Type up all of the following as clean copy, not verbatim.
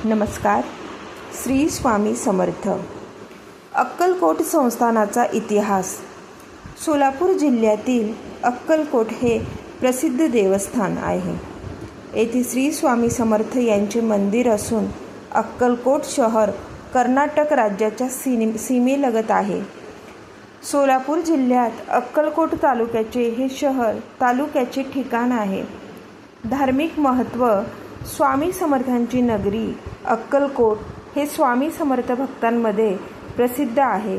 नमस्कार. श्री स्वामी समर्थ. अक्कलकोट संस्थानाचा इतिहास. सोलापूर जिल्ह्यातील अक्कलकोट हे प्रसिद्ध देवस्थान आहे. येथे श्री स्वामी समर्थ यांचे मंदिर असून अक्कलकोट शहर कर्नाटक राज्याच्या सीमेलगत आहे. सोलापूर जिल्ह्यात अक्कलकोट तालुक्याचे हे शहर तालुक्याचे ठिकाण आहे. धार्मिक महत्त्व. स्वामी समर्थांची नगरी अक्कलकोट हे स्वामी समर्थ भक्तांमध्ये प्रसिद्ध आहे.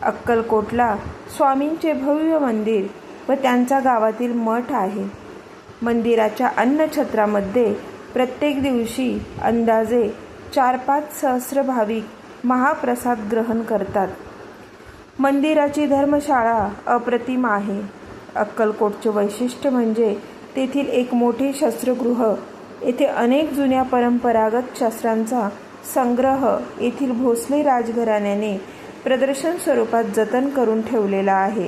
अक्कलकोटला स्वामींचे भव्य मंदिर व त्यांचा गावातील मठ आहे. मंदिराच्या अन्नछत्रामध्ये प्रत्येक दिवशी अंदाजे 4-5 सहस्र भाविक महाप्रसाद ग्रहण करतात. मंदिराची धर्मशाळा अप्रतिम आहे. अक्कलकोटचे वैशिष्ट्य म्हणजे तेथील एक मोठे शस्त्रगृह. येथे अनेक जुन्या परंपरागत शस्त्रांचा संग्रह येथील भोसले राजघराण्याने प्रदर्शन स्वरूपात जतन करून ठेवलेला आहे.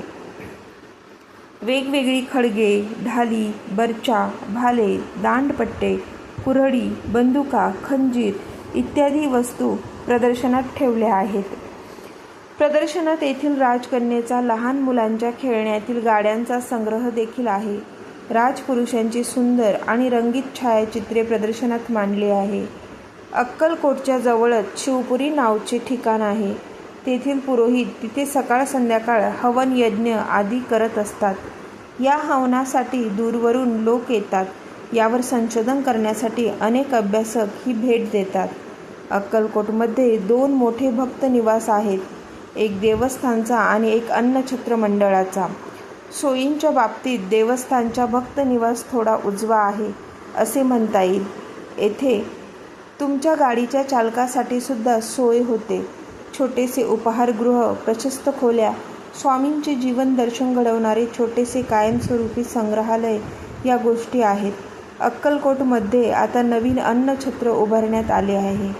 वेगवेगळी खडगे, ढाली, बर्चा, भाले, दांडपट्टे, कुऱ्हाडी, बंदुका, खंजीर इत्यादी वस्तू प्रदर्शनात ठेवल्या आहेत. प्रदर्शनात येथील राजकन्येचा, लहान मुलांच्या खेळण्यातील गाड्यांचा संग्रह देखील आहे. राजपुरुषांची सुंदर आणि रंगीत छायाचित्रे प्रदर्शनात मांडली आहे. अक्कलकोटच्या जवळच शिवपुरी नावचे ठिकाण आहे. तेथील पुरोहित तिथे सकाळ संध्याकाळ हवन यज्ञ आदी करत असतात. या हवनासाठी दूरवरून लोक येतात. यावर संशोधन करण्यासाठी अनेक अभ्यासक ही भेट देतात. अक्कलकोटमध्ये 2 मोठे भक्त निवास आहेत, एक देवस्थानचा आणि एक अन्नछत्र मंडळाचा. सोयींच्या बाबतीत देवस्थानच्या भक्त निवास थोडा उजवा आहे असे म्हणता येईल. येथे तुमच्या गाडीच्या चालकासाठी सुद्धा सोय होते. छोटेसे उपाहारगृह, प्रशस्त खोल्या, स्वामींचे जीवन दर्शन घडवणारे छोटेसे कायमस्वरूपी संग्रहालय या गोष्टी आहेत. अक्कलकोटमध्ये आता नवीन अन्नछत्र उभारण्यात आले आहे.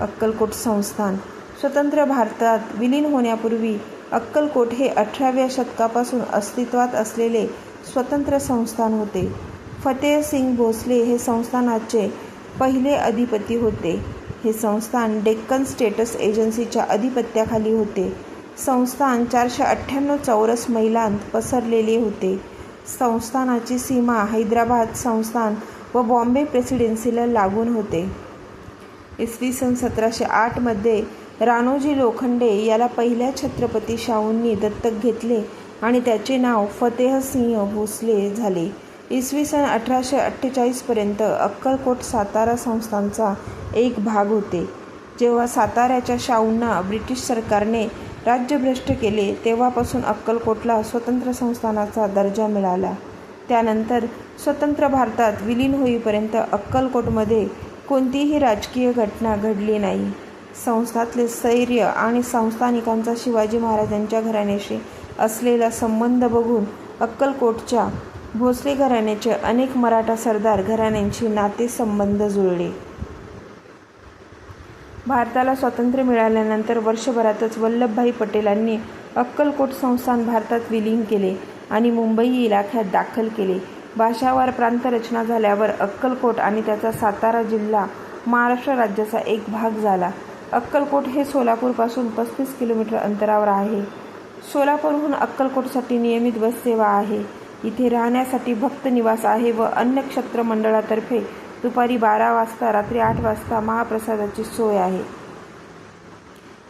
अक्कलकोट संस्थान. स्वतंत्र भारतात विलीन होण्यापूर्वी अक्कलकोट हे 18व्या शतकापासून अस्तित्वात असलेले स्वतंत्र संस्थान होते. फतेहसिंग भोसले हे संस्थानाचे पहिले अधिपती होते. हे संस्थान डेक्कन स्टेट्स एजन्सीच्या अधिपत्याखाली होते. संस्थान 498 चौरस मैलांत पसरलेले होते. संस्थानाची सीमा हैदराबाद संस्थान व बॉम्बे प्रेसिडेन्सीला लागून होते. इसवी सन 1708 मध्ये राणोजी लोखंडे याला पहिल्या छत्रपती शाहूंनी दत्तक घेतले आणि त्याचे नाव फतेहसिंग भोसले झाले. इसवी सन 1848 पर्यंत अक्कलकोट सातारा संस्थानचा एक भाग होते. जेव्हा साताऱ्याच्या शाहूंना ब्रिटिश सरकारने राज्यभ्रष्ट केले तेव्हापासून अक्कलकोटला स्वतंत्र संस्थानाचा दर्जा मिळाला. त्यानंतर स्वतंत्र भारतात विलीन होईपर्यंत अक्कलकोटमध्ये कोणतीही राजकीय घटना घडली नाही. संस्थातले स्थैर्य आणि संस्थानिकांचा शिवाजी महाराजांच्या घराण्याशी असलेला संबंध बघून अक्कलकोटच्या भोसले घराण्याचे अनेक मराठा सरदार घराण्यांशी नातेसंबंध जुळले. भारताला स्वातंत्र्य मिळाल्यानंतर वर्षभरातच वल्लभभाई पटेलांनी अक्कलकोट संस्थान भारतात विलीन केले आणि मुंबई इलाख्यात दाखल केले. भाषावार प्रांतरचना झाल्यावर अक्कलकोट आणि त्याचा सातारा जिल्हा महाराष्ट्र राज्याचा एक भाग झाला. अक्कलकोट हे सोलापूरपासून 35 किलोमीटर अंतरावर आहे. सोलापूरहून अक्कलकोटसाठी नियमित बस सेवा आहे. इथे राहण्यासाठी भक्त निवास आहे व अन्नछत्र मंडळातर्फे दुपारी 12 वाजता रात्री 8 वाजता महाप्रसादाची सोय आहे.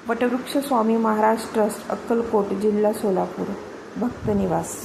वटवृक्ष स्वामी महाराज ट्रस्ट, अक्कलकोट, जिल्हा सोलापूर. भक्त निवास.